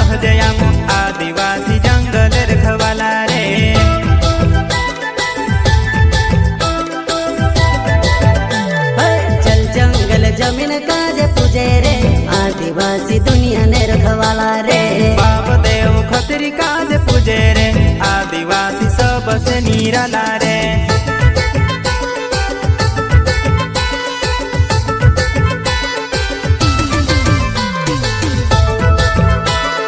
सहजयाम आदिवासी जंगल रखवाला रे। चल जंगल जमीन काज पूजे रे आदिवासी दुनिया ने रखवाला रे। बाप देव खतरी काज पूजे रे आदिवासी सबसे निराला रे।